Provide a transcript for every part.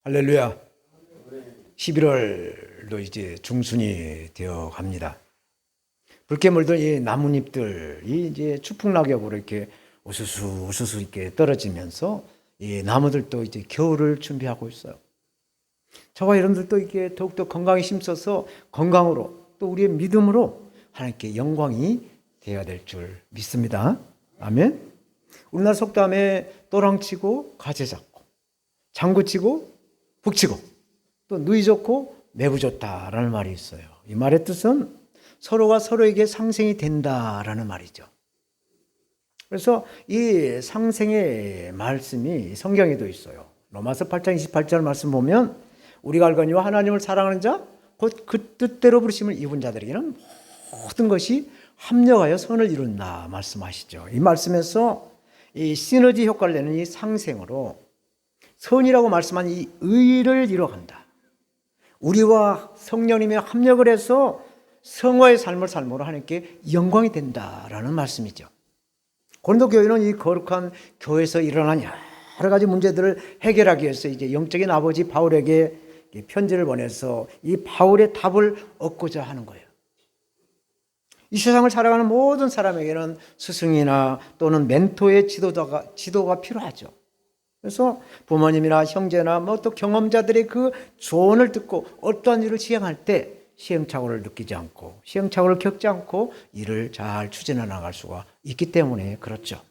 할렐루야. 11월도 이제 중순이 되어 갑니다. 붉게 물든 이 나뭇잎들이 이제 추풍낙엽으로 이렇게 우수수 이렇게 떨어지면서 이 나무들도 이제 겨울을 준비하고 있어요. 저와 여러분들도 이게 더욱더 건강에 힘써서 건강으로 또 우리의 믿음으로 하나님께 영광이 되어야 될 줄 믿습니다. 아멘. 우리나라 속담에 또랑치고 가재 잡고 장구치고 북치고 또 누이 좋고 매부 좋다라는 말이 있어요. 이 말의 뜻은 서로가 서로에게 상생이 된다라는 말이죠. 그래서 이 상생의 말씀이 성경에도 있어요. 로마서 8장 28절 말씀 보면 우리가 알거니와 하나님을 사랑하는 자 곧 그 뜻대로 부르심을 입은 자들에게는 모든 것이 합력하여 선을 이룬다 말씀하시죠. 이 말씀에서 이 시너지 효과를 내는 이 상생으로 선이라고 말씀한 이 의를 이뤄간다. 우리와 성령님의 합력을 해서 성화의 삶을 삶으로 하나님께 영광이 된다라는 말씀이죠. 고린도 교회는 이 거룩한 교회에서 일어난 여러 가지 문제들을 해결하기 위해서 이제 영적인 아버지 바울에게 편지를 보내서 이 바울의 답을 얻고자 하는 거예요. 이 세상을 살아가는 모든 사람에게는 스승이나 또는 멘토의 지도가 필요하죠. 그래서 부모님이나 형제나 뭐 또 경험자들의 그 조언을 듣고 어떠한 일을 시행할 때 시행착오를 느끼지 않고 시행착오를 겪지 않고 일을 잘 추진해 나갈 수가 있기 때문에 그렇죠.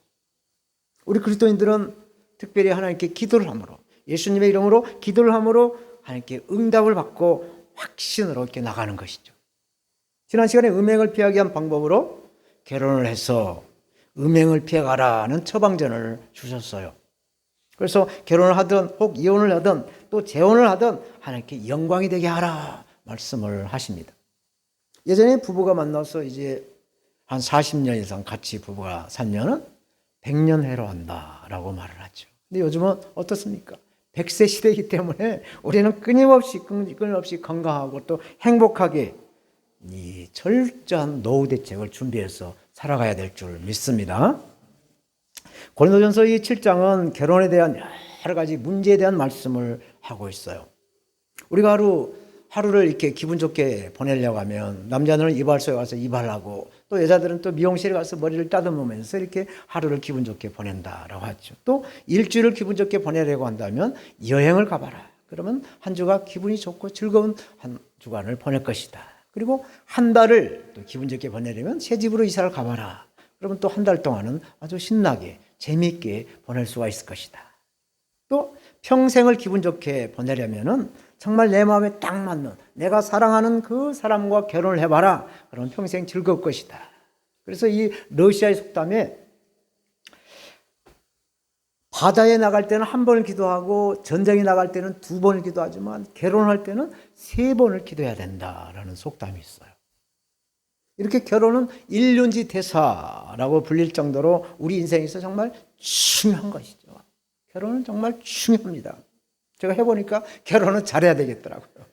우리 그리스도인들은 특별히 하나님께 기도를 함으로 예수님의 이름으로 기도를 함으로 하나님께 응답을 받고 확신으로 이렇게 나가는 것이죠. 지난 시간에 음행을 피하기 위한 방법으로 결혼을 해서 음행을 피해가라는 처방전을 주셨어요. 그래서 결혼을 하든 혹 이혼을 하든 또 재혼을 하든 하나님께 영광이 되게 하라 말씀을 하십니다. 예전에 부부가 만나서 이제 한 40년 이상 같이 부부가 살면은 100년 해로한다라고 말을 하죠. 근데 요즘은 어떻습니까? 100세 시대이기 때문에 우리는 끊임없이 건강하고 또 행복하게 이 철저한 노후 대책을 준비해서 살아가야 될 줄 믿습니다. 고린도전서 이 7장은 결혼에 대한 여러 가지 문제에 대한 말씀을 하고 있어요. 우리가 하루를 이렇게 기분 좋게 보내려고 하면 남자들은 이발소에 가서 이발하고 또 여자들은 또 미용실에 가서 머리를 따듬으면서 이렇게 하루를 기분 좋게 보낸다라고 하죠. 또 일주일을 기분 좋게 보내려고 한다면 여행을 가봐라. 그러면 한 주가 기분이 좋고 즐거운 한 주간을 보낼 것이다. 그리고 한 달을 또 기분 좋게 보내려면 새 집으로 이사를 가봐라. 그러면 또 한 달 동안은 아주 신나게 재미있게 보낼 수가 있을 것이다. 또 평생을 기분 좋게 보내려면은 정말 내 마음에 딱 맞는 내가 사랑하는 그 사람과 결혼을 해봐라. 그러면 평생 즐거울 것이다. 그래서 이 러시아의 속담에 바다에 나갈 때는 한 번을 기도하고 전쟁에 나갈 때는 2번을 기도하지만 결혼할 때는 3번을 기도해야 된다라는 속담이 있어요. 이렇게 결혼은 일륜지 대사라고 불릴 정도로 우리 인생에서 정말 중요한 것이죠. 결혼은 정말 중요합니다. 제가 해보니까 결혼은 잘해야 되겠더라고요.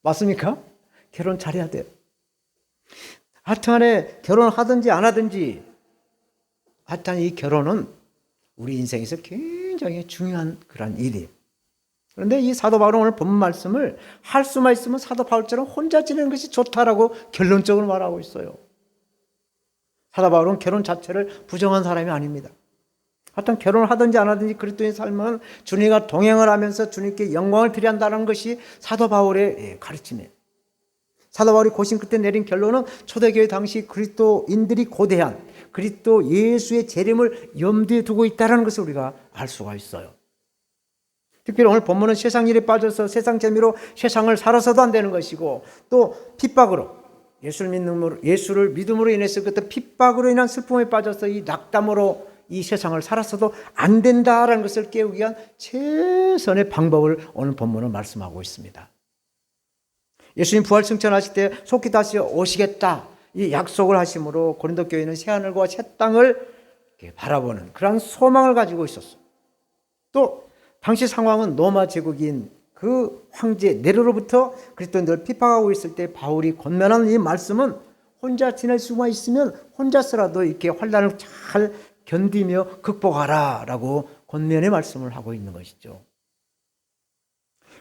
맞습니까? 결혼 잘해야 돼요. 하여튼간에 결혼을 하든지 안 하든지 하여튼 이 결혼은 우리 인생에서 굉장히 중요한 그런 일이에요. 그런데 이 사도 바울은 오늘 본문 말씀을 할 수만 있으면 사도 바울처럼 혼자 지내는 것이 좋다라고 결론적으로 말하고 있어요. 사도 바울은 결혼 자체를 부정한 사람이 아닙니다. 하여튼 결혼을 하든지 안 하든지 그리스도의 삶은 주님과 동행을 하면서 주님께 영광을 드려야 한다는 것이 사도 바울의 가르침이에요. 사도 바울이 고심 끝에 내린 결론은 초대교회 당시 그리스도인들이 고대한 그리스도 예수의 재림을 염두에 두고 있다는 것을 우리가 알 수가 있어요. 특별히 오늘 본문은 세상 일에 빠져서 세상 재미로 세상을 살아서도 안 되는 것이고 또 핍박으로 예수를 믿음으로 인해서 그때 핍박으로 인한 슬픔에 빠져서 이 낙담으로 이 세상을 살아서도 안 된다라는 것을 깨우기 위한 최선의 방법을 오늘 본문은 말씀하고 있습니다. 예수님 부활 승천하실 때 속히 다시 오시겠다 이 약속을 하심으로 고린도 교회는 새하늘과 새 땅을 바라보는 그런 소망을 가지고 있었어요. 또 당시 상황은 로마 제국인 그 황제 네로로부터 그리스도인들을 핍박하고 있을 때 바울이 권면하는 이 말씀은 혼자 지낼 수만 있으면 혼자서라도 이렇게 환난을 잘 견디며 극복하라 라고 권면의 말씀을 하고 있는 것이죠.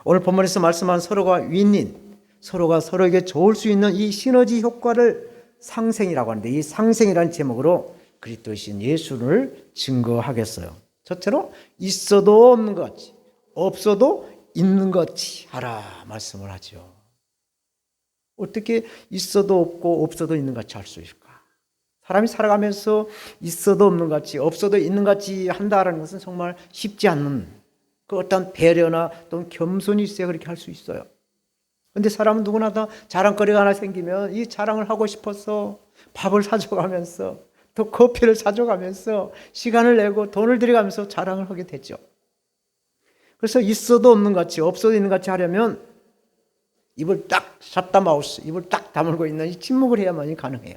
오늘 본문에서 말씀한 서로가 윈윈, 서로가 서로에게 좋을 수 있는 이 시너지 효과를 상생이라고 하는데, 이 상생이라는 제목으로 그리스도의 신 예수를 증거하겠어요. 첫째로 있어도 없는 것 같이, 없어도 있는 것 같이 하라 말씀을 하죠. 어떻게 있어도 없고 없어도 있는 것 같이 할 수 있을까? 사람이 살아가면서 있어도 없는 것 같이, 없어도 있는 것 같이 한다는 것은 정말 쉽지 않는, 그 어떤 배려나 또는 겸손이 있어야 그렇게 할 수 있어요. 그런데 사람은 누구나 다 자랑거리가 하나 생기면 이 자랑을 하고 싶어서 밥을 사줘가면서 또 커피를 사줘가면서 시간을 내고 돈을 들여가면서 자랑을 하게 되죠. 그래서 있어도 없는 것 같이, 없어도 있는 것 같이 하려면 입을 딱 샷다 마우스, 입을 딱 다물고 있는 이 침묵을 해야만이 가능해요.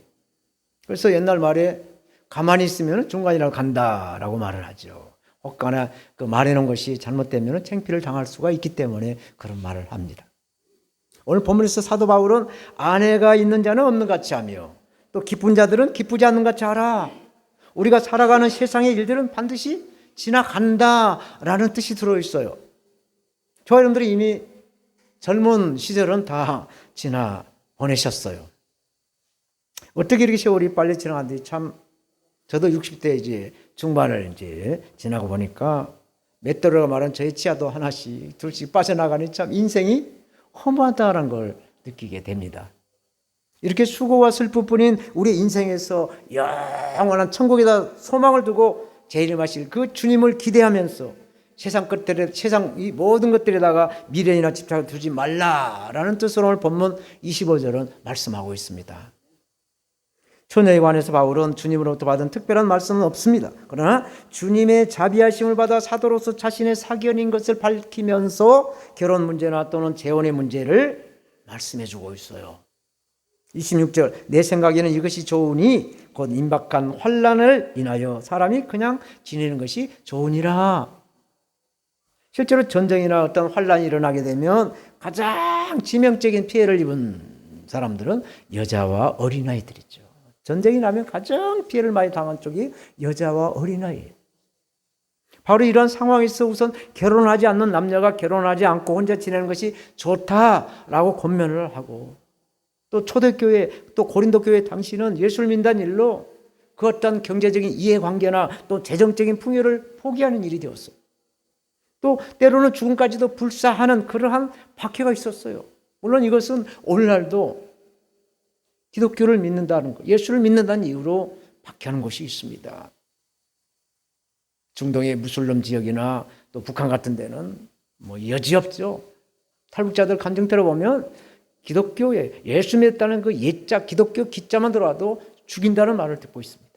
그래서 옛날 말에 가만히 있으면 중간이라고 간다라고 말을 하죠. 혹가나 그 말해놓은 것이 잘못되면 창피를 당할 수가 있기 때문에 그런 말을 합니다. 오늘 본문에서 사도 바울은 아내가 있는 자는 없는 것 같이 하며, 또 기쁜 자들은 기쁘지 않는 것 같이 하라. 우리가 살아가는 세상의 일들은 반드시 지나간다라는 뜻이 들어있어요. 저와 여러분들이 이미 젊은 시절은 다 지나 보내셨어요. 어떻게 이렇게 세월이 빨리 지나갔는지 참, 저도 60대 이제 중반을 이제 지나고 보니까 맷돌이가 말한 저의 치아도 하나씩 둘씩 빠져나가니 참 인생이 허무하다는 걸 느끼게 됩니다. 이렇게 수고와 슬픔뿐인 우리 인생에서 영원한 천국에다 소망을 두고 재림하실 그 주님을 기대하면서 세상 것들에, 세상 이 모든 것들에다가 미련이나 집착을 두지 말라라는 뜻으로 오늘 본문 25절은 말씀하고 있습니다. 처녀에 관해서 바울은 주님으로부터 받은 특별한 말씀은 없습니다. 그러나 주님의 자비하심을 받아 사도로서 자신의 사견인 것을 밝히면서 결혼 문제나 또는 재혼의 문제를 말씀해 주고 있어요. 26절, 내 생각에는 이것이 좋으니 곧 임박한 환난을 인하여 사람이 그냥 지내는 것이 좋으니라. 실제로 전쟁이나 어떤 환난이 일어나게 되면 가장致命적인 피해를 입은 사람들은 여자와 어린아이들이죠. 전쟁이 나면 가장 피해를 많이 당한 쪽이 여자와 어린아이예요. 바로 이런 상황에서 우선 결혼하지 않는 남녀가 결혼하지 않고 혼자 지내는 것이 좋다라고 권면을 하고, 또 초대교회, 또 고린도 교회 당시는 예수를 믿는 일로 그 어떤 경제적인 이해관계나 또 재정적인 풍요를 포기하는 일이 되었어요. 또 때로는 죽음까지도 불사하는 그러한 박해가 있었어요. 물론 이것은 오늘날도 기독교를 믿는다는 것, 예수를 믿는다는 이유로 박해하는 곳이 있습니다. 중동의 무슬림 지역이나 또 북한 같은 데는 뭐 여지없죠. 탈북자들 감정 들어보면 기독교에 예수 믿었다는 그 예자 기독교 기자만 들어와도 죽인다는 말을 듣고 있습니다.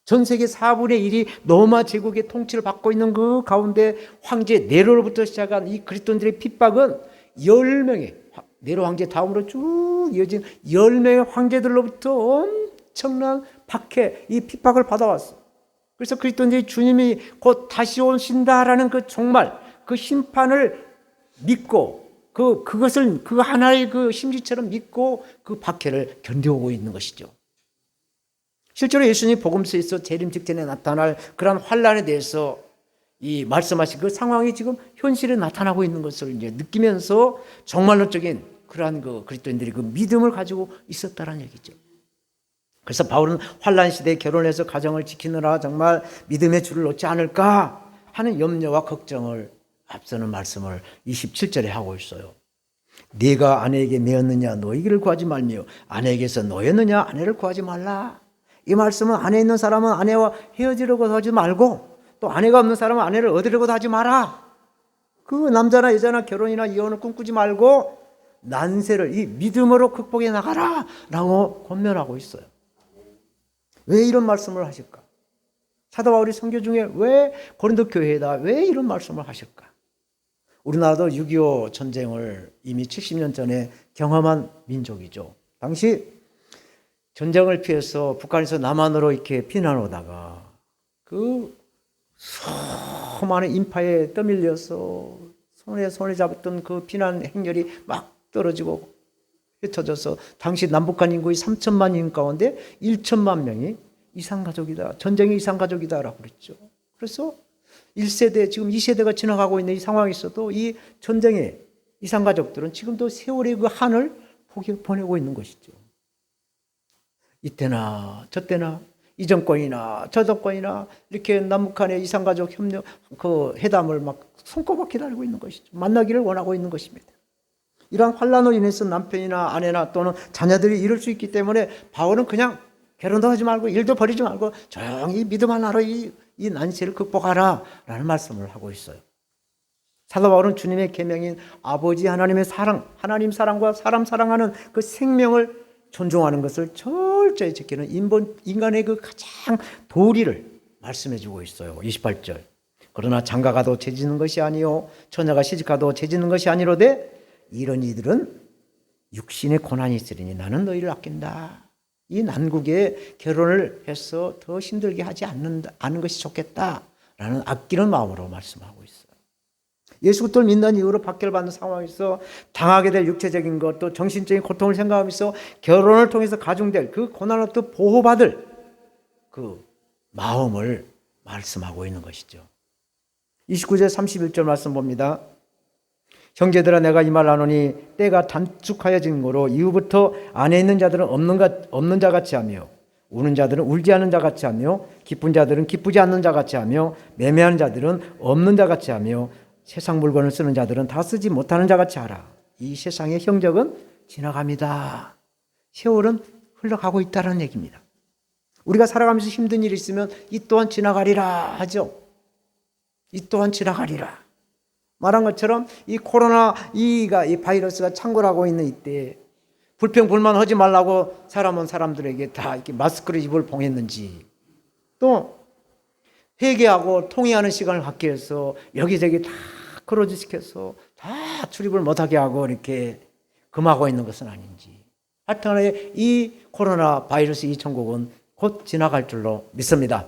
전 세계 4분의 1이 로마 제국의 통치를 받고 있는 그 가운데 황제 네로로부터 시작한 이 그리스도인들의 핍박은 10명의 네로 황제 다음으로 쭉 이어진 10명의 황제들로부터 엄청난 박해, 이 핍박을 받아왔어요. 그래서 그리스도인들이 주님이 곧 다시 오신다라는 그 종말, 그 심판을 믿고 그것을 그 하나의 그 심지처럼 믿고 그 박해를 견뎌오고 있는 것이죠. 실제로 예수님 복음서에서 재림 직전에 나타날 그런 환난에 대해서 이 말씀하신 그 상황이 지금 현실에 나타나고 있는 것을 이제 느끼면서 정말로적인 그러한 그 그리스도인들이 그 믿음을 가지고 있었다는 얘기죠. 그래서 바울은 환난 시대에 결혼해서 가정을 지키느라 정말 믿음의 줄을 놓지 않을까 하는 염려와 걱정을 앞서는 말씀을 27절에 하고 있어요. 네가 아내에게 매었느냐 너에게를 구하지 말며 아내에게서 너였느냐 아내를 구하지 말라. 이 말씀은 아내 있는 사람은 아내와 헤어지려고 하지 말고, 또 아내가 없는 사람은 아내를 얻으려고도 하지 마라. 그 남자나 여자나 결혼이나 이혼을 꿈꾸지 말고 난세를 이 믿음으로 극복해 나가라 라고 권면하고 있어요. 왜 이런 말씀을 하실까? 사도 바울이 선교 중에 왜 고린도 교회에다 왜 이런 말씀을 하실까? 우리나라도 6.25 전쟁을 이미 70년 전에 경험한 민족이죠. 당시 전쟁을 피해서 북한에서 남한으로 이렇게 피난 오다가 그 수많은 인파에 떠밀려서 손에 잡았던 그 피난 행렬이 막 떨어지고 흩어져서 당시 남북한 인구의 3천만 인 가운데 1천만 명이 이산가족이다. 전쟁의 이산가족이다라고 그랬죠. 그래서 1세대, 지금 2세대가 지나가고 있는 이 상황에 있어도 이 전쟁의 이산가족들은 지금도 세월의 그 한을 보내고 있는 것이죠. 이때나 저때나 이 정권이나 저 정권이나 이렇게 남북한의 이산가족 협력 그 회담을 막 손꼽아 기다리고 있는 것이죠. 만나기를 원하고 있는 것입니다. 이러한 환란으로 인해서 남편이나 아내나 또는 자녀들이 이럴 수 있기 때문에 바울은 그냥 결혼도 하지 말고 일도 버리지 말고 조용히 믿음 하나로 이 난세를 극복하라 라는 말씀을 하고 있어요. 사도 바울은 주님의 계명인 아버지 하나님의 사랑, 하나님 사랑과 사람 사랑하는 그 생명을 존중하는 것을 철저히 지키는 인간의 그 가장 도리를 말씀해 주고 있어요. 28절. 그러나 장가가도 죄짓는 것이 아니요 처녀가 시집가도 죄짓는 것이 아니로되 이런 이들은 육신의 고난이 있으리니 나는 너희를 아낀다. 이 난국에 결혼을 해서 더 힘들게 하지 않는 것이 좋겠다라는 아끼는 마음으로 말씀하고 있어요. 예수 그리스도를 믿는 이후로 박해를 받는 상황에서 당하게 될 육체적인 것 또 정신적인 고통을 생각하면서 결혼을 통해서 가중될 그 고난으로부터 보호받을 그 마음을 말씀하고 있는 것이죠. 29절 31절 말씀 봅니다. 형제들아 내가 이 말 하노니 때가 단축하여진 거로 이후부터 안에 있는 자들은 없는 자같이 하며 우는 자들은 울지 않는 자같이 하며 기쁜 자들은 기쁘지 않는 자같이 하며 매매하는 자들은 없는 자같이 하며 세상 물건을 쓰는 자들은 다 쓰지 못하는 자같이 하라. 이 세상의 형적은 지나갑니다. 세월은 흘러가고 있다는 얘기입니다. 우리가 살아가면서 힘든 일이 있으면 이 또한 지나가리라 하죠. 이 또한 지나가리라. 말한 것처럼 이 코로나 이 바이러스가 창궐하고 있는 이때 불평 불만하지 말라고 사람들에게 다 이렇게 마스크를 입을 봉했는지 또 회개하고 통회하는 시간을 갖기 위해서 여기저기 다 크로즈시켜서 다 출입을 못하게 하고 이렇게 금하고 있는 것은 아닌지 하여튼 이 코로나 바이러스 이 천국은 곧 지나갈 줄로 믿습니다.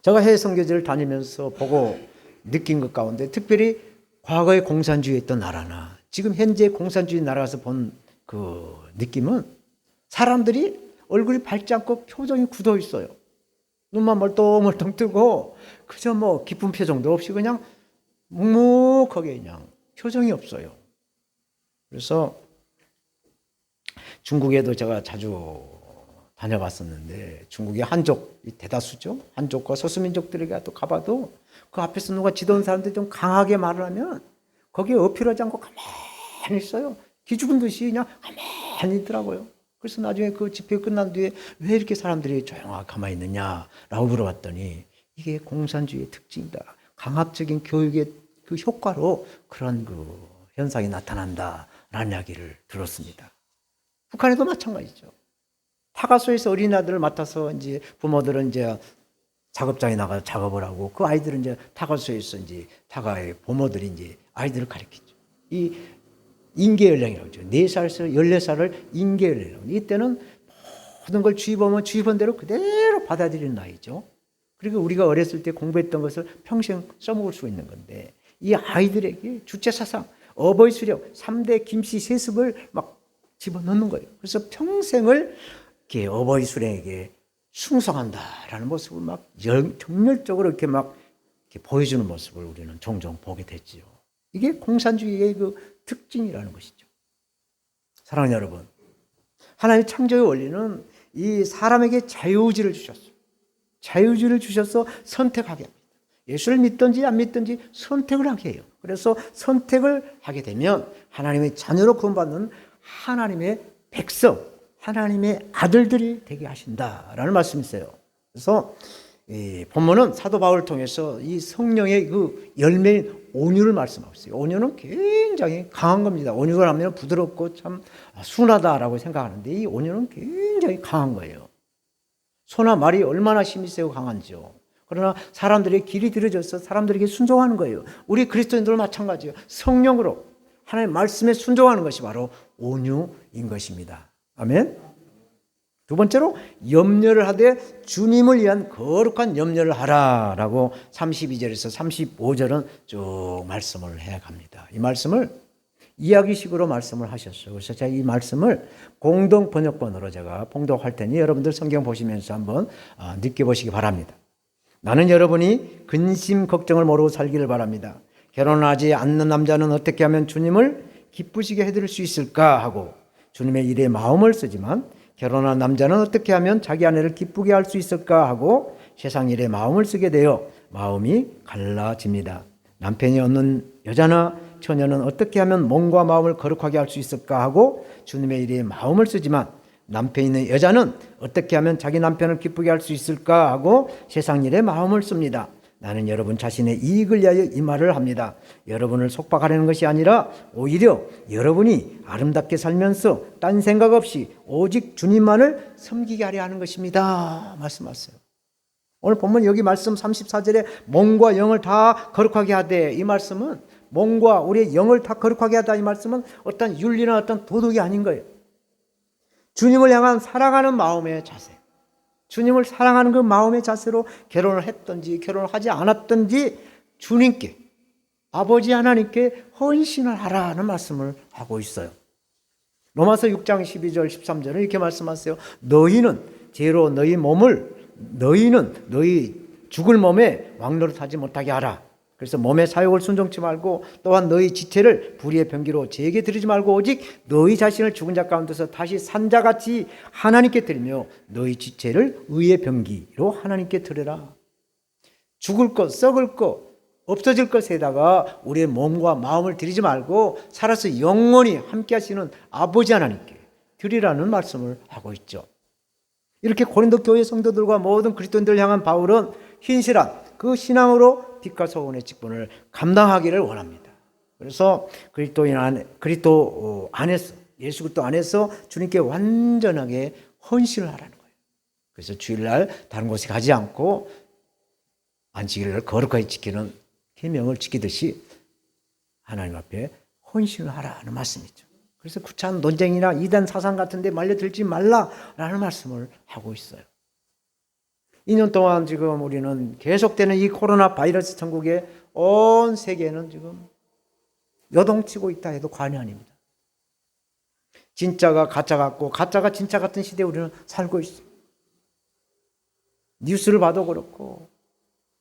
제가 해외 선교지를 다니면서 보고 느낀 것 가운데 특별히 과거에 공산주의 했던 나라나 지금 현재 공산주의 나라에서 본 그 느낌은 사람들이 얼굴이 밝지 않고 표정이 굳어 있어요. 눈만 멀뚱멀뚱 뜨고 그저 뭐 기쁜 표정도 없이 그냥 묵묵하게 그냥 표정이 없어요. 그래서 중국에도 제가 자주 다녀봤었는데 중국의 한족이 대다수죠. 한족과 소수민족들에게 또 가봐도 그 앞에서 누가 지도하는 사람들이 좀 강하게 말을 하면 거기에 어필하지 않고 가만히 있어요. 기죽은 듯이 그냥 가만히 있더라고요. 그래서 나중에 그 집회 끝난 뒤에 왜 이렇게 사람들이 조용하게 가만히 있느냐라고 물어봤더니 이게 공산주의의 특징이다. 강압적인 교육의 그 효과로 그런 그 현상이 나타난다라는 이야기를 들었습니다. 북한에도 마찬가지죠. 타가소에서 어린아들을 맡아서 이제 부모들은 이제 작업장에 나가서 작업을 하고 그 아이들은 이제 타가소에서 이제 타가의 부모들이 이제 아이들을 가르치죠. 이 인계연령이라고 하죠. 4살에서 14살을 인계연령이라고. 이때는 모든 걸 주입하면 주입한 대로 그대로 받아들이는 나이죠. 그리고 우리가 어렸을 때 공부했던 것을 평생 써먹을 수 있는 건데 이 아이들에게 주체사상, 어버이 수령, 3대 김씨 세습을 막 집어넣는 거예요. 그래서 평생을 이렇게 어버이 수령에게 충성한다라는 모습을 막 정열적으로 이렇게 막 이렇게 보여주는 모습을 우리는 종종 보게 됐지요. 이게 공산주의의 그 특징이라는 것이죠. 사랑하는 여러분, 하나님의 창조의 원리는 이 사람에게 자유의지를 주셨어요. 자유의지를 주셔서 선택하게 합니다. 예수를 믿든지 안 믿든지 선택을 하게 해요. 그래서 선택을 하게 되면 하나님의 자녀로 구원받는 하나님의 백성, 하나님의 아들들이 되게 하신다라는 말씀이 있어요. 그래서 이 본문은 사도 바울을 통해서 이 성령의 그 열매인 온유를 말씀하고 있어요. 온유는 굉장히 강한 겁니다. 온유를 하면 부드럽고 참 순하다라고 생각하는데 이 온유는 굉장히 강한 거예요. 소나 말이 얼마나 힘이 세고 강한지요. 그러나 사람들의 길이 들여져서 사람들에게 순종하는 거예요. 우리 그리스도인들도 마찬가지예요. 성령으로 하나님의 말씀에 순종하는 것이 바로 온유인 것입니다. 아멘. 두 번째로 염려를 하되 주님을 위한 거룩한 염려를 하라라고 32절에서 35절은 쭉 말씀을 해갑니다. 이 말씀을 이야기식으로 말씀을 하셨어요. 그래서 제가 이 말씀을 공동 번역본으로 제가 봉독할 테니 여러분들 성경 보시면서 한번 느껴보시기 바랍니다. 나는 여러분이 근심 걱정을 모르고 살기를 바랍니다. 결혼하지 않는 남자는 어떻게 하면 주님을 기쁘시게 해드릴 수 있을까 하고 주님의 일에 마음을 쓰지만, 결혼한 남자는 어떻게 하면 자기 아내를 기쁘게 할 수 있을까 하고 세상 일에 마음을 쓰게 되어 마음이 갈라집니다. 남편이 없는 여자나 처녀는 어떻게 하면 몸과 마음을 거룩하게 할 수 있을까 하고 주님의 일에 마음을 쓰지만, 남편이 있는 여자는 어떻게 하면 자기 남편을 기쁘게 할 수 있을까 하고 세상 일에 마음을 씁니다. 나는 여러분 자신의 이익을 위하여 이 말을 합니다. 여러분을 속박하려는 것이 아니라 오히려 여러분이 아름답게 살면서 딴 생각 없이 오직 주님만을 섬기게 하려 하는 것입니다. 말씀하세요. 오늘 보면 여기 말씀 34절에 몸과 영을 다 거룩하게 하되, 이 말씀은 몸과 우리의 영을 다 거룩하게 하다, 이 말씀은 어떤 윤리나 어떤 도덕이 아닌 거예요. 주님을 향한 사랑하는 마음의 자세, 주님을 사랑하는 그 마음의 자세로 결혼을 했든지 결혼을 하지 않았든지 주님께, 아버지 하나님께 헌신을 하라는 말씀을 하고 있어요. 로마서 6장 12절 13절은 이렇게 말씀하세요. 너희는 죄로 너희 죽을 몸에 왕노릇하지 못하게 하라. 그래서 몸의 사욕을 순종치 말고, 또한 너희 지체를 불의의 병기로 죄에게 드리지 말고 오직 너희 자신을 죽은 자 가운데서 다시 산 자같이 하나님께 드리며 너희 지체를 의의 병기로 하나님께 드려라. 죽을 것, 썩을 것, 없어질 것에다가 우리의 몸과 마음을 드리지 말고 살아서 영원히 함께 하시는 아버지 하나님께 드리라는 말씀을 하고 있죠. 이렇게 고린도 교회 성도들과 모든 그리스도인들을 향한 바울은 신실한 그 신앙으로 빛과 소원의 직분을 감당하기를 원합니다. 그래서 그리스도 안에서, 예수 그리스도 안에서 주님께 완전하게 헌신을 하라는 거예요. 그래서 주일날 다른 곳에 가지 않고 안식일을 거룩하게 지키는 계명을 지키듯이 하나님 앞에 헌신을 하라는 말씀이죠. 그래서 구차한 논쟁이나 이단 사상 같은 데 말려들지 말라라는 말씀을 하고 있어요. 2년 동안 지금 우리는 계속되는 이 코로나 바이러스 천국에 온 세계는 지금 요동치고 있다 해도 과언이 아닙니다. 진짜가 가짜 같고 가짜가 진짜 같은 시대에 우리는 살고 있어요. 뉴스를 봐도 그렇고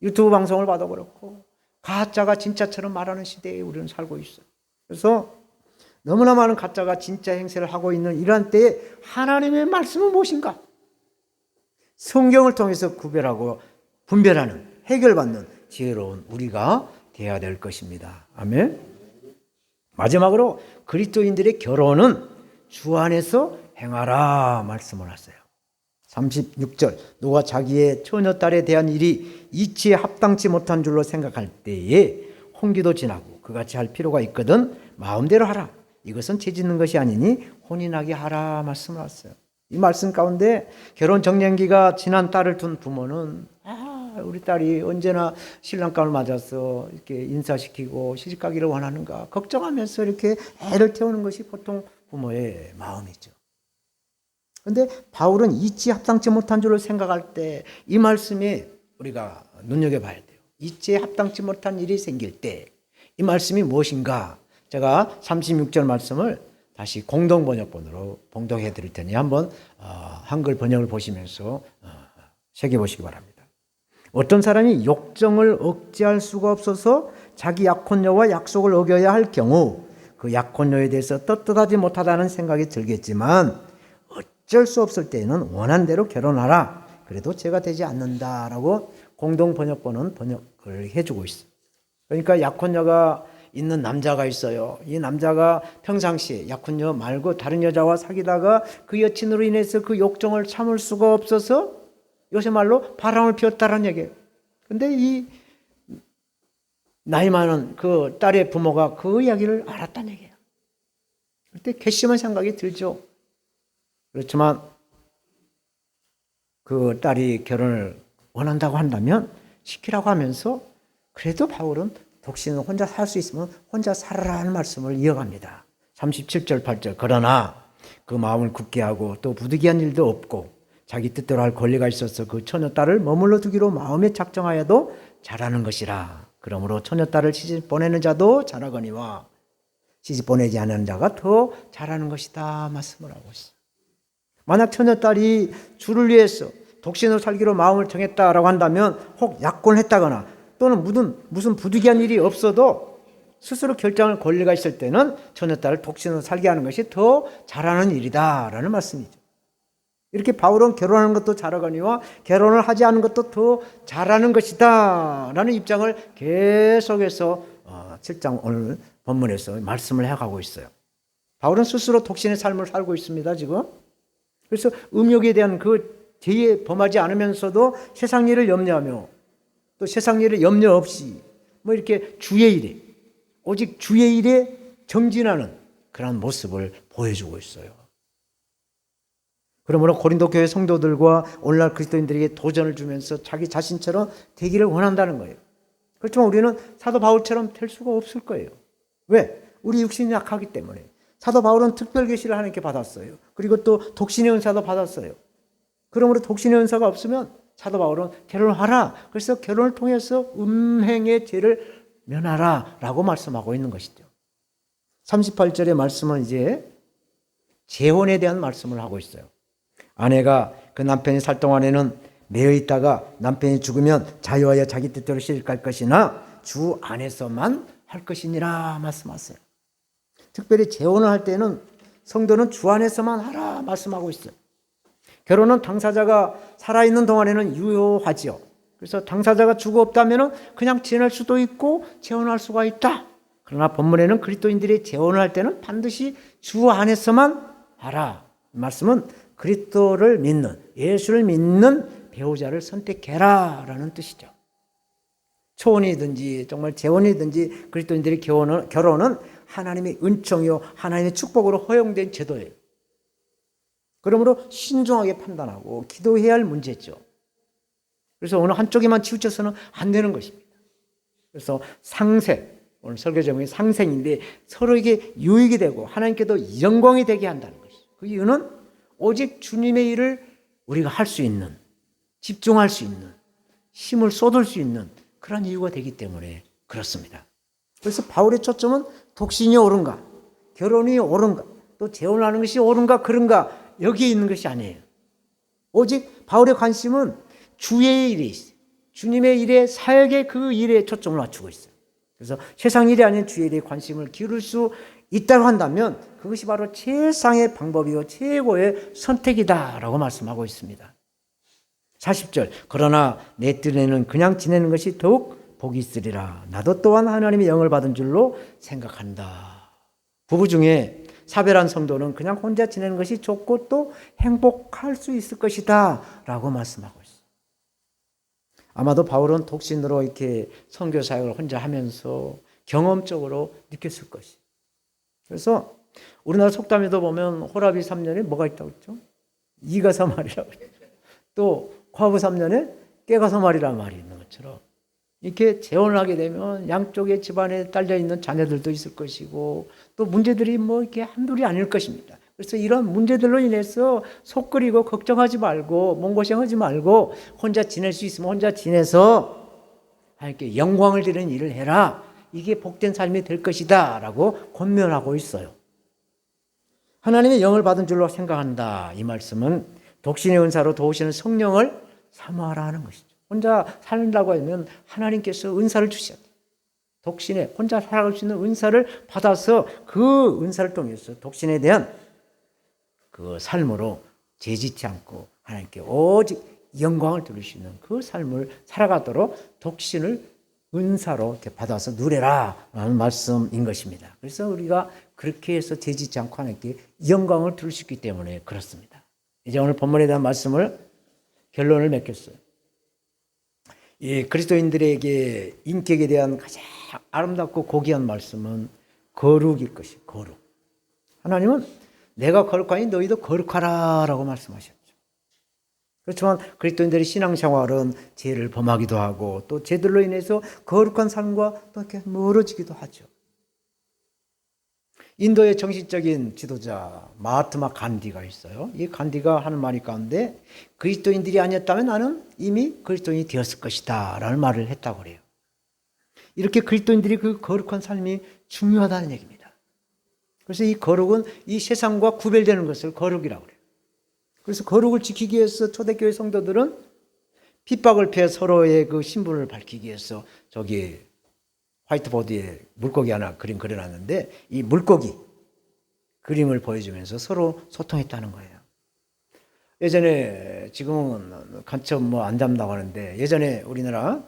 유튜브 방송을 봐도 그렇고 가짜가 진짜처럼 말하는 시대에 우리는 살고 있어요. 그래서 너무나 많은 가짜가 진짜 행세를 하고 있는 이러한 때에 하나님의 말씀은 무엇인가? 성경을 통해서 구별하고 분별하는, 해결받는 지혜로운 우리가 되어야 될 것입니다. 아멘. 마지막으로 그리스도인들의 결혼은 주 안에서 행하라 말씀을 하세요. 36절, 누가 자기의 처녀딸에 대한 일이 이치에 합당치 못한 줄로 생각할 때에 홍기도 지나고 그같이 할 필요가 있거든 마음대로 하라. 이것은 죄짓는 것이 아니니 혼인하게 하라 말씀을 하세요. 이 말씀 가운데 결혼 정년기가 지난 딸을 둔 부모는 우리 딸이 언제나 신랑감을 맞아서 이렇게 인사시키고 시집가기를 원하는가 걱정하면서 이렇게 애를 태우는 것이 보통 부모의 마음이죠. 그런데 바울은 이치에 합당치 못한 줄을 생각할 때 이 말씀에 우리가 눈여겨봐야 돼요. 이치에 합당치 못한 일이 생길 때 이 말씀이 무엇인가? 제가 36절 말씀을 다시 공동 번역본으로 봉독해 드릴 테니 한번 한글 번역을 보시면서 새겨보시기 바랍니다. 어떤 사람이 욕정을 억제할 수가 없어서 자기 약혼녀와 약속을 어겨야 할 경우 그 약혼녀에 대해서 떳떳하지 못하다는 생각이 들겠지만 어쩔 수 없을 때에는 원한 대로 결혼하라. 그래도 죄가 되지 않는다라고 공동 번역본은 번역을 해주고 있어요. 그러니까 약혼녀가 있는 남자가 있어요. 이 남자가 평상시에 약혼녀 말고 다른 여자와 사귀다가 그 여친으로 인해서 그 욕정을 참을 수가 없어서 요새 말로 바람을 피웠다는 얘기예요. 근데 이 나이 많은 그 딸의 부모가 그 이야기를 알았다는 얘기예요. 그때 괘씸한 생각이 들죠. 그렇지만 그 딸이 결혼을 원한다고 한다면 시키라고 하면서 그래도 바울은 독신은 혼자 살 수 있으면 혼자 살아라는 말씀을 이어갑니다. 37절 8절 그러나 그 마음을 굳게 하고 또 부득이한 일도 없고 자기 뜻대로 할 권리가 있어서 그 처녀딸을 머물러 두기로 마음에 작정하여도 잘하는 것이라. 그러므로 처녀딸을 시집 보내는 자도 잘하거니와 시집 보내지 않는 자가 더 잘하는 것이다 말씀을 하고 있어요. 만약 처녀딸이 주를 위해서 독신으로 살기로 마음을 정했다라고 한다면 혹 약혼했다거나 또는 무슨 부득이한 일이 없어도 스스로 결정할 권리가 있을 때는 처녀딸을 독신으로 살게 하는 것이 더 잘하는 일이다라는 말씀이죠. 이렇게 바울은 결혼하는 것도 잘하거니와 결혼을 하지 않은 것도 더 잘하는 것이다 라는 입장을 계속해서 7장 오늘 본문에서 말씀을 해가고 있어요. 바울은 스스로 독신의 삶을 살고 있습니다 지금. 그래서 음욕에 대한 그 죄에 범하지 않으면서도 세상 일을 염려하며 또 세상 일을 염려 없이 뭐 이렇게 주의 일에 오직 주의 일에 정진하는 그런 모습을 보여주고 있어요. 그러므로 고린도 교회 성도들과 오늘날 그리스도인들에게 도전을 주면서 자기 자신처럼 되기를 원한다는 거예요. 그렇지만 우리는 사도 바울처럼 될 수가 없을 거예요. 왜? 우리 육신이 약하기 때문에. 사도 바울은 특별 계시를 하나님께 받았어요. 그리고 또 독신의 은사도 받았어요. 그러므로 독신의 은사가 없으면 사도 바울은 결혼하라. 그래서 결혼을 통해서 음행의 죄를 면하라 라고 말씀하고 있는 것이죠. 38절의 말씀은 이제 재혼에 대한 말씀을 하고 있어요. 아내가 그 남편이 살 동안에는 매여 있다가 남편이 죽으면 자유하여 자기 뜻대로 시집갈 것이나 주 안에서만 할 것이니라 말씀하세요. 특별히 재혼을 할 때는 성도는 주 안에서만 하라 말씀하고 있어요. 결혼은 당사자가 살아있는 동안에는 유효하지요. 그래서 당사자가 죽어 없다면 그냥 지낼 수도 있고 재혼할 수가 있다. 그러나 본문에는 그리스도인들이 재혼을 할 때는 반드시 주 안에서만 하라. 이 말씀은 그리스도를 믿는, 예수를 믿는 배우자를 선택해라 라는 뜻이죠. 초혼이든지 정말 재혼이든지 그리스도인들의 결혼은 하나님의 은총이요 하나님의 축복으로 허용된 제도예요. 그러므로 신중하게 판단하고 기도해야 할 문제죠. 그래서 어느 한쪽에만 치우쳐서는 안 되는 것입니다. 그래서 상생, 오늘 설교 제목이 상생인데 서로에게 유익이 되고 하나님께도 영광이 되게 한다는 것이죠. 그 이유는 오직 주님의 일을 우리가 할 수 있는, 집중할 수 있는, 힘을 쏟을 수 있는 그런 이유가 되기 때문에 그렇습니다. 그래서 바울의 초점은 독신이 옳은가, 결혼이 옳은가, 또 재혼하는 것이 옳은가 그런가 여기에 있는 것이 아니에요. 오직 바울의 관심은 주의 일이 있어요. 주님의 일에 사역의 그 일에 초점을 맞추고 있어요. 그래서 세상 일이 아닌 주의 일에 관심을 기울일 수 있다고 한다면 그것이 바로 최상의 방법이요 최고의 선택이다라고 말씀하고 있습니다. 40절 그러나 내 뜰에는 그냥 지내는 것이 더욱 복이 있으리라. 나도 또한 하나님의 영을 받은 줄로 생각한다. 부부 중에 사별한 성도는 그냥 혼자 지내는 것이 좋고 또 행복할 수 있을 것이다 라고 말씀하고 있어요. 아마도 바울은 독신으로 이렇게 선교 사역을 혼자 하면서 경험적으로 느꼈을 것이에요. 그래서 우리나라 속담에도 보면 호라비 3년에 뭐가 있다고 했죠? 이가서 말이라고 했죠. 또 과부 3년에 깨가서 말이라는 말이 있는 것처럼 이렇게 재혼을 하게 되면 양쪽의 집안에 딸려 있는 자녀들도 있을 것이고 또 문제들이 뭐 이렇게 한둘이 아닐 것입니다. 그래서 이런 문제들로 인해서 속 끓이고 걱정하지 말고 몸고생하지 말고 혼자 지낼 수 있으면 혼자 지내서 하나님께 영광을 드리는 일을 해라. 이게 복된 삶이 될 것이다 라고 권면하고 있어요. 하나님의 영을 받은 줄로 생각한다. 이 말씀은 독신의 은사로 도우시는 성령을 사모하라 하는 것이죠. 혼자 살린다고 하면 하나님께서 은사를 주셔야 돼요. 독신에 혼자 살아갈 수 있는 은사를 받아서 그 은사를 통해서 독신에 대한 그 삶으로 재짓지 않고 하나님께 오직 영광을 드릴 수 있는 그 삶을 살아가도록 독신을 은사로 이렇게 받아서 누려라 라는 말씀인 것입니다. 그래서 우리가 그렇게 해서 재짓지 않고 하나님께 영광을 드릴 수 있기 때문에 그렇습니다. 이제 오늘 본문에 대한 말씀을 결론을 맺겠어요. 이 그리스도인들에게 인격에 대한 가장 아름답고 고귀한 말씀은 거룩일 것이 거룩. 하나님은 내가 거룩하니 너희도 거룩하라 라고 말씀하셨죠. 그렇지만 그리스도인들의 신앙생활은 죄를 범하기도 하고 또 죄들로 인해서 거룩한 삶과 또 이렇게 멀어지기도 하죠. 인도의 정신적인 지도자 마하트마 간디가 있어요. 이 간디가 하는 말이 가운데 그리스도인들이 아니었다면 나는 이미 그리스도인이 되었을 것이다 라는 말을 했다고 그래요. 이렇게 그리스도인들이 그 거룩한 삶이 중요하다는 얘기입니다. 그래서 이 거룩은 이 세상과 구별되는 것을 거룩이라고 그래요. 그래서 거룩을 지키기 위해서 초대교회 성도들은 핍박을 피해 서로의 그 신분을 밝히기 위해서 저기 화이트보드에 물고기 하나 그려놨는데 이 물고기 그림을 보여주면서 서로 소통했다는 거예요. 예전에 지금은 간첩 뭐 안 잡는다고 하는데 예전에 우리나라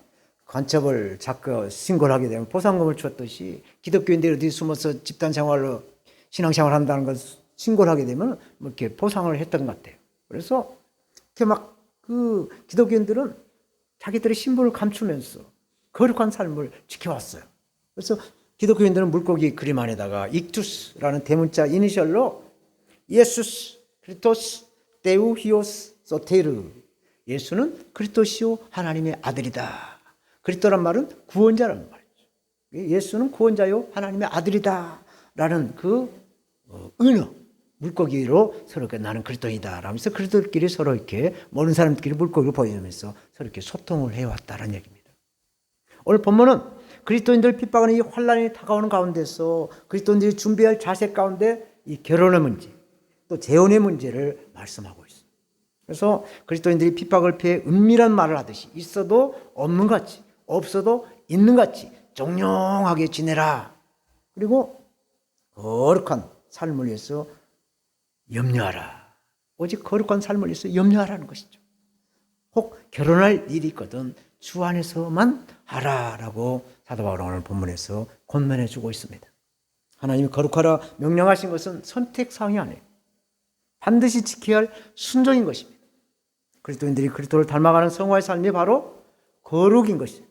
간첩을 자꾸 신고를 하게 되면 보상금을 줬듯이 기독교인들이 어디 숨어서 집단 생활로 신앙생활 한다는 걸 신고를 하게 되면 뭐 이렇게 보상을 했던 것 같아요. 그래서 이렇게 막 그 기독교인들은 자기들의 신분을 감추면서 거룩한 삶을 지켜왔어요. 그래서 기독교인들은 물고기 그림 안에다가 익투스라는 대문자 이니셜로 예수스 크리스토스 데우 히오스 소테르, 예수는 그리스도시요 하나님의 아들이다. 그리스도란 말은 구원자라는 말이죠. 예수는 구원자요 하나님의 아들이다 라는 그 은어, 물고기로 서로 나는 그리스도이다 라면서 그리스도끼리 서로 이렇게 모르는 사람들끼리 물고기를 보여주면서 서로 이렇게 소통을 해왔다는 얘기입니다. 오늘 본문은 그리스도인들 핍박하는 이 환란이 다가오는 가운데서 그리스도인들이 준비할 자세 가운데 이 결혼의 문제, 또 재혼의 문제를 말씀하고 있습니다. 그래서 그리스도인들이 핍박을 피해 은밀한 말을 하듯이 있어도 없는 것 같이, 없어도 있는 것 같이 정령하게 지내라. 그리고 거룩한 삶을 위해서 염려하라. 오직 거룩한 삶을 위해서 염려하라는 것이죠. 혹 결혼할 일이 있거든 주 안에서만 하라라고 사도 바울은 오늘 본문에서 권면해 주고 있습니다. 하나님이 거룩하라 명령하신 것은 선택사항이 아니에요. 반드시 지켜야 할 순종인 것입니다. 그리스도인들이 그리스도를 닮아가는 성화의 삶이 바로 거룩인 것이에요.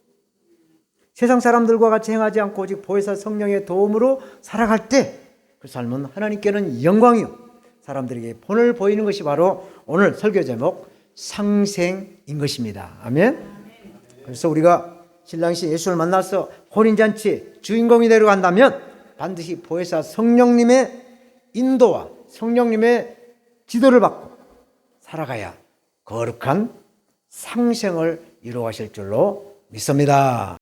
세상 사람들과 같이 행하지 않고 오직 보혜사 성령의 도움으로 살아갈 때 그 삶은 하나님께는 영광이요 사람들에게 본을 보이는 것이 바로 오늘 설교 제목 상생인 것입니다. 아멘. 그래서 우리가 신랑이 예수를 만나서 혼인잔치의 주인공이 되려간다면 반드시 보혜사 성령님의 인도와 성령님의 지도를 받고 살아가야 거룩한 상생을 이루어가실 줄로 믿습니다.